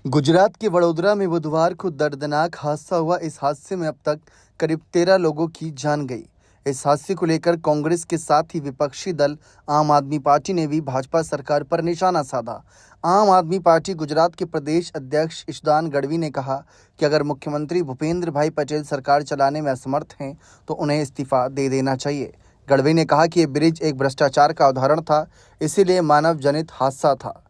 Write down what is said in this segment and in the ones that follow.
गुजरात के वडोदरा में बुधवार को दर्दनाक हादसा हुआ। इस हादसे में अब तक करीब 13 लोगों की जान गई। इस हादसे को लेकर कांग्रेस के साथ ही विपक्षी दल आम आदमी पार्टी ने भी भाजपा सरकार पर निशाना साधा। आम आदमी पार्टी गुजरात के प्रदेश अध्यक्ष ईशदान गढ़वी ने कहा कि अगर मुख्यमंत्री भूपेंद्र भाई पटेल सरकार चलाने में असमर्थ हैं तो उन्हें इस्तीफा दे देना चाहिए। गढ़वी ने कहा कि ये ब्रिज एक भ्रष्टाचार का उदाहरण था, इसीलिए मानव जनित हादसा था।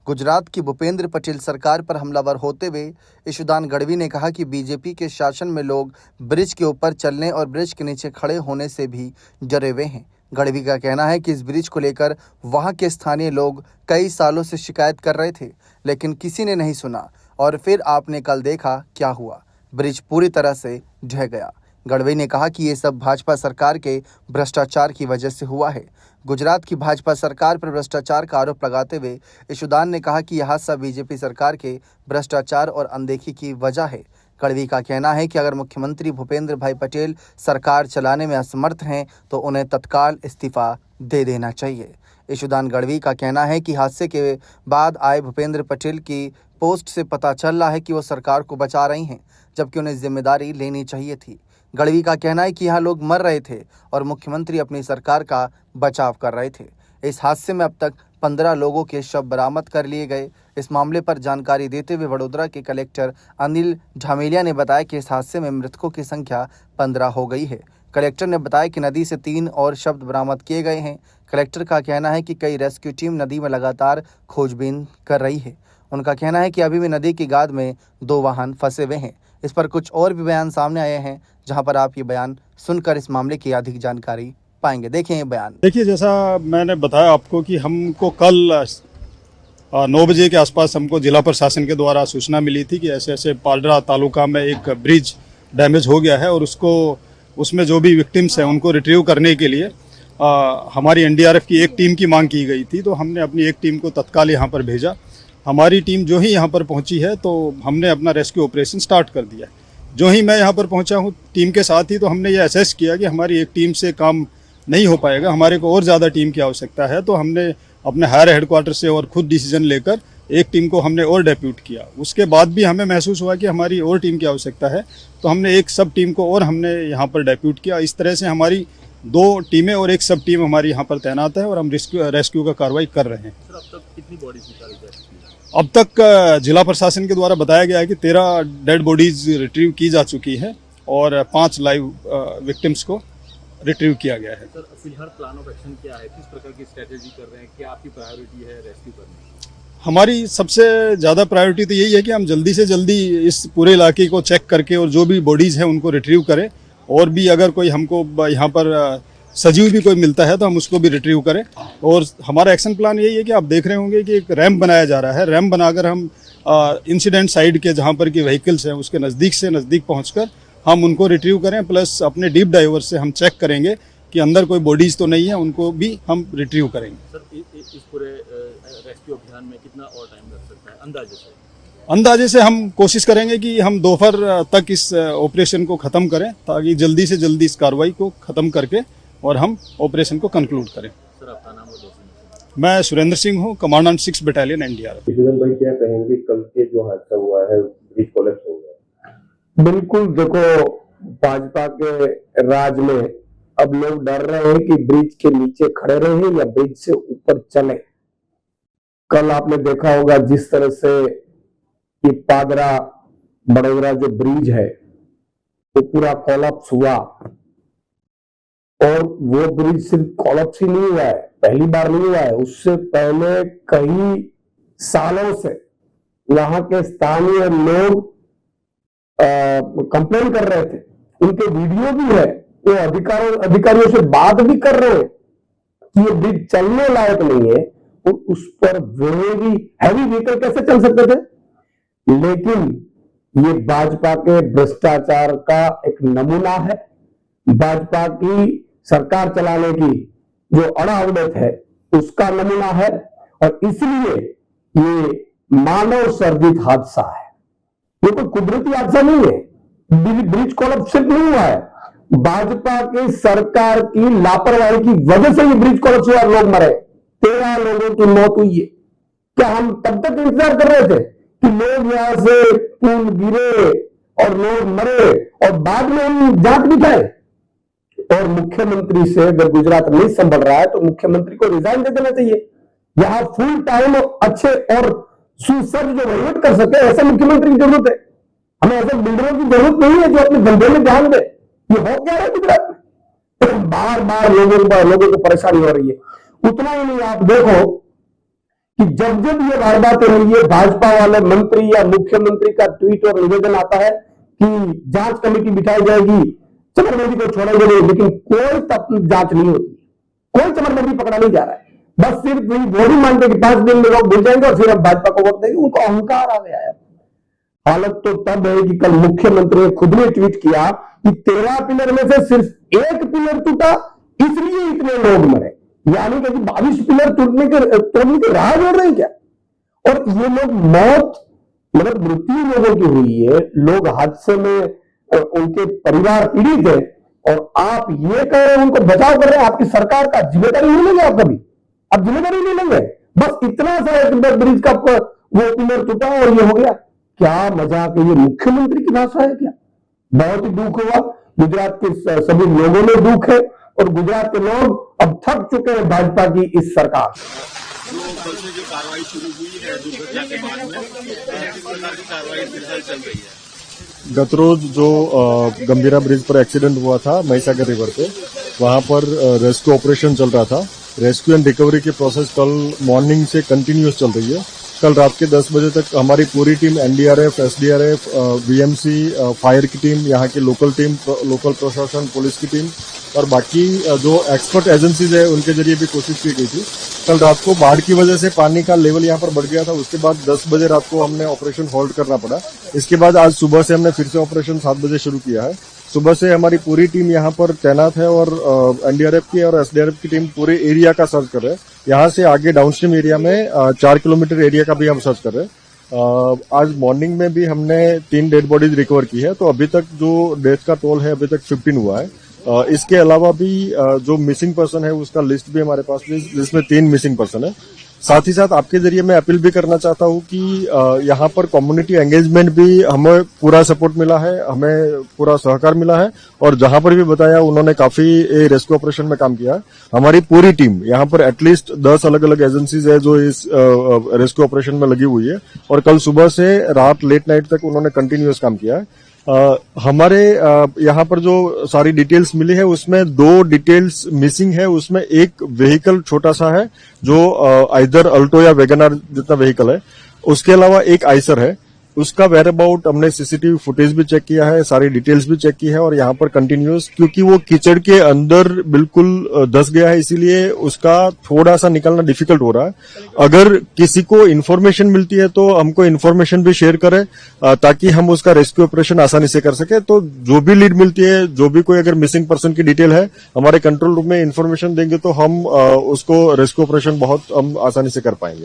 गुजरात की भूपेंद्र पटेल सरकार पर हमलावर होते हुए ईशदान गढ़वी ने कहा कि बीजेपी के शासन में लोग ब्रिज के ऊपर चलने और ब्रिज के नीचे खड़े होने से भी डरे हुए हैं। गढ़वी का कहना है कि इस ब्रिज को लेकर वहां के स्थानीय लोग कई सालों से शिकायत कर रहे थे, लेकिन किसी ने नहीं सुना और फिर आपने कल देखा क्या हुआ, ब्रिज पूरी तरह से ढह गया। गढ़वी ने कहा कि ये सब भाजपा सरकार के भ्रष्टाचार की वजह से हुआ है। गुजरात की भाजपा सरकार पर भ्रष्टाचार का आरोप लगाते हुए ईशदान ने कहा कि यह हादसा बीजेपी सरकार के भ्रष्टाचार और अनदेखी की वजह है। गढ़वी का कहना है कि अगर मुख्यमंत्री भूपेंद्र भाई पटेल सरकार चलाने में असमर्थ हैं तो उन्हें तत्काल इस्तीफा दे देना चाहिए। ईशदान गढ़वी का कहना है कि हादसे के बाद आए भूपेंद्र पटेल की पोस्ट से पता चल रहा है कि वो सरकार को बचा रही हैं, जबकि उन्हें जिम्मेदारी लेनी चाहिए थी। गढ़वी का कहना है कि यहाँ लोग मर रहे थे और मुख्यमंत्री अपनी सरकार का बचाव कर रहे थे। इस हादसे में अब तक 15 लोगों के शव बरामद कर लिए गए। इस मामले पर जानकारी देते हुए वडोदरा के कलेक्टर अनिल ढामेलिया ने बताया कि इस हादसे में मृतकों की संख्या 15 हो गई है। कलेक्टर ने बताया कि नदी से 3 और शव बरामद किए गए हैं। कलेक्टर का कहना है कि कई रेस्क्यू टीम नदी में लगातार खोजबीन कर रही है। उनका कहना है कि अभी भी नदी की गाद में 2 वाहन फंसे हुए हैं। इस पर कुछ और भी बयान सामने आए हैं, जहां पर आप ये बयान सुनकर इस मामले की अधिक जानकारी पाएंगे। देखें ये बयान। देखिए, जैसा मैंने बताया आपको कि हमको कल 9 बजे के आसपास हमको जिला प्रशासन के द्वारा सूचना मिली थी कि ऐसे ऐसे पालड़ा तालुका में एक ब्रिज डैमेज हो गया है और उसमें जो भी विक्टिम्स हैं उनको रिट्रीव करने के लिए हमारी एनडीआरएफ की एक टीम की मांग की गई थी। तो हमने अपनी एक टीम को तत्काल यहाँ पर भेजा। हमारी टीम जो ही यहाँ पर पहुँची है तो हमने अपना रेस्क्यू ऑपरेशन स्टार्ट कर दिया। जो ही मैं यहाँ पर पहुँचा हूँ टीम के साथ ही, तो हमने ये असेस किया कि हमारी एक टीम से काम नहीं हो पाएगा, हमारे को और ज़्यादा टीम की आवश्यकता है। तो हमने अपने हायर हेडक्वार्टर से और खुद डिसीजन लेकर एक टीम को हमने और डेप्यूट किया। उसके बाद भी हमें महसूस हुआ कि हमारी और टीम की आवश्यकता है, तो हमने एक सब टीम को और हमने यहाँ पर डेप्यूट किया। इस तरह से हमारी 2 टीमें और एक सब टीम हमारी यहाँ पर तैनात है और हम रेस्क्यू का कार्रवाई कर रहे हैं। सर, अब तक कितनी बॉडीज निकाली जा चुकी है? अब तक जिला प्रशासन के द्वारा बताया गया है कि 13 डेड बॉडीज रिट्रीव की जा चुकी है और 5 लाइव विक्टिम्स को रिट्रीव किया गया है। सर, फिलहाल प्लान ऑफ एक्शन क्या है? किस प्रकार की स्ट्रेटेजी कर रहे हैं? क्या आपकी प्रायोरिटी है रेस्क्यू करने की? हमारी सबसे ज़्यादा प्रायोरिटी तो यही है कि हम जल्दी से जल्दी इस पूरे इलाके को चेक करके और जो भी बॉडीज़ हैं उनको रिट्रीव करें, और भी अगर कोई हमको यहाँ पर सजीव भी कोई मिलता है तो हम उसको भी रिट्रीव करें। और हमारा एक्शन प्लान यही है कि आप देख रहे होंगे कि एक रैम्प बनाया जा रहा है। रैम्प बनाकर हम इंसिडेंट साइड के जहाँ पर की व्हीकल्स हैं उसके नज़दीक से नज़दीक पहुँचकर हम उनको रिट्रीव करें, प्लस अपने डीप डाइवर से हम चेक करेंगे कि अंदर कोई बॉडीज़ तो नहीं है, उनको भी हम रिट्रीव करेंगे। सर, इस पूरे रेस्क्यू अभियान में कितना और टाइम लग सकता है अंदाजे से? अंदाजे से हम कोशिश करेंगे कि हम दोपहर तक इस ऑपरेशन को ख़त्म करें, ताकि जल्दी से जल्दी इस कार्रवाई को ख़त्म करके और हम ऑपरेशन को कंक्लूड करें। सर, आपका नाम और दोस्त? मैं सुरेंद्र सिंह हूँ, कमांडेंट 6 बटालियन एनडीआरएफ। भाई, क्या कहेंगे कल के जो हादसा हुआ है, ब्रिज कोलैप्स हो गया? बिल्कुल, देखो, भाजपा के राज में अब लोग डर रहे हैं कि ब्रिज के नीचे खड़े रहे या ब्रिज से ऊपर चले। कल आपने देखा होगा जिस तरह से ये पादरा बड़ोदरा जो ब्रिज है वो पूरा कोलैप्स हुआ, और वो ब्रिज सिर्फ कोलैप्स ही नहीं हुआ है, पहली बार नहीं हुआ है। उससे पहले कई सालों से वहां के स्थानीय लोग कंप्लेन कर रहे थे, उनके वीडियो भी है, वो अधिकारियों से बात भी कर रहे हैं कि ये ब्रिज चलने लायक नहीं है, और उस पर हैवी व्हीकल कैसे चल सकते थे। लेकिन ये भाजपा के भ्रष्टाचार का एक नमूना है, भाजपा की सरकार चलाने की जो अड़ाउड़त है उसका नमूना है, और इसलिए ये मानव सर्जित हादसा है। ये कोई कुदरती हादसा नहीं है। ब्रिज कोलैप्स सिर्फ नहीं हुआ है, भाजपा की सरकार की लापरवाही की वजह से ये ब्रिज कोलैप्स हुआ, लोग मरे, 13 लोगों की मौत हुई है। क्या हम तब तक इंतजार कर रहे थे कि लोग यहां से पुल गिरे और लोग मरे और बाद में हम जांच बिठाए। और मुख्यमंत्री से अगर गुजरात नहीं संभल रहा है तो मुख्यमंत्री को रिजाइन दे देना चाहिए। यहां फुल टाइम अच्छे और सुसज्ज जो वहीवट कर सके ऐसे मुख्यमंत्री की जरूरत है। हमें ऐसे बिल्डरों की जरूरत नहीं है जो अपने धंधे में ध्यान दे। ये हो क्या है गुजरात में? बार बार लोगों को परेशानी हो रही है। उतना ही नहीं, आप देखो कि जब जब ये वारदातें हुई है, भाजपा वाले मंत्री या मुख्यमंत्री का ट्वीट और निवेदन आता है कि जांच कमेटी बिठाई जाएगी, चमरबंदी को छोड़ेंगे नहीं, लेकिन कोई तब जांच नहीं होती, कोई चमरबंदी पकड़ा नहीं जा रहा है। बस सिर्फ वही बोली मानते कि 5 दिन में लोग भूल जाएंगे और फिर हम भाजपा को वोट देंगे। उनको अहंकार आ गया है। हालत तो तब है कि कल मुख्यमंत्री ने खुद ने ट्वीट किया कि 13 पिलर में से सिर्फ एक पिलर टूटा, इसलिए इतने लोग मरे। यानी कि 22 पिलर तोड़ने के राह जोड़ रहे हैं क्या? और ये लोग मौत मतलब मृत्यु लोगों की हुई है, लोग हादसे में उनके परिवार पीड़ित है और आप ये कह रहे हैं उनको बचाव कर रहे हैं। आपकी सरकार का जिम्मेदारी नहीं लेंगे आप कभी? आप जिम्मेदारी नहीं लेंगे? बस इतना सा एक ब्रिज का वो पिलर टूटा और ये हो गया। क्या मजाक है? ये मुख्यमंत्री की भाषा है क्या? बहुत ही दुख हुआ। गुजरात के सभी लोगों में दुख है और गुजरात के लोग अब थक चुके हैं भाजपा की इस सरकार। जो कार्रवाई शुरू हुई है दुर्घटना के बाद में, किस प्रकार की कार्रवाई फिलहाल चल रही है? गत रोज जो गंभीरा ब्रिज पर एक्सीडेंट हुआ था महिसागर रिवर पे, वहां पर रेस्क्यू ऑपरेशन चल रहा था। रेस्क्यू एंड रिकवरी की प्रोसेस कल मॉर्निंग से कंटिन्यूअस चल रही है। कल रात के 10 बजे तक हमारी पूरी team NDRF, SDRF, BMC, fire की टीम, यहाँ की लोकल टीम, लोकल प्रशासन, पुलिस की टीम और बाकी जो एक्सपर्ट एजेंसीज है उनके जरिए भी कोशिश की गई थी। कल रात को बाढ़ की वजह से पानी का लेवल यहाँ पर बढ़ गया था। उसके बाद 10 बजे रात को हमने ऑपरेशन होल्ड करना पड़ा। इसके बाद आज सुबह से हमने फिर से ऑपरेशन 7 बजे शुरू किया है। सुबह से हमारी पूरी टीम यहाँ पर तैनात है और एनडीआरएफ की और एसडीआरएफ की टीम पूरे एरिया का सर्च कर रहे हैं। यहाँ से आगे डाउनस्ट्रीम एरिया में 4 किलोमीटर एरिया का भी हम सर्च कर रहे हैं। आज मॉर्निंग में भी हमने 3 डेड बॉडीज रिकवर की है, तो अभी तक जो डेथ का टोल है अभी तक 15 हुआ है। इसके अलावा भी जो मिसिंग पर्सन है उसका लिस्ट भी हमारे पास है, जिसमें 3 मिसिंग पर्सन है। साथ ही साथ आपके जरिए मैं अपील भी करना चाहता हूं कि यहाँ पर कम्युनिटी एंगेजमेंट भी हमें पूरा सपोर्ट मिला है, हमें पूरा सहकार मिला है और जहां पर भी बताया उन्होंने काफी रेस्क्यू ऑपरेशन में काम किया है। हमारी पूरी टीम यहाँ पर एटलीस्ट 10 अलग अलग एजेंसीज है जो इस रेस्क्यू ऑपरेशन में लगी हुई है और कल सुबह से रात लेट नाइट तक उन्होंने कंटिन्यूअस काम किया है। हमारे यहाँ पर जो सारी डिटेल्स मिली है उसमें 2 डिटेल्स मिसिंग है। उसमें एक व्हीकल छोटा सा है जो आइदर अल्टो या वैगनआर जितना व्हीकल है। उसके अलावा एक आइसर है, उसका वेयर अबाउट हमने सीसीटीवी फुटेज भी चेक किया है, सारी डिटेल्स भी चेक की है और यहाँ पर कंटिन्यूअस, क्योंकि वो कीचड़ के अंदर बिल्कुल धंस गया है इसीलिए उसका थोड़ा सा निकलना डिफिकल्ट हो रहा है। अगर किसी को इन्फॉर्मेशन मिलती है तो हमको इन्फॉर्मेशन भी शेयर करें ताकि हम उसका रेस्क्यू ऑपरेशन आसानी से कर सके। तो जो भी लीड मिलती है, जो भी कोई अगर मिसिंग पर्सन की डिटेल है, हमारे कंट्रोल रूम में इन्फॉर्मेशन देंगे तो हम उसको रेस्क्यू ऑपरेशन बहुत हम आसानी से कर पाएंगे।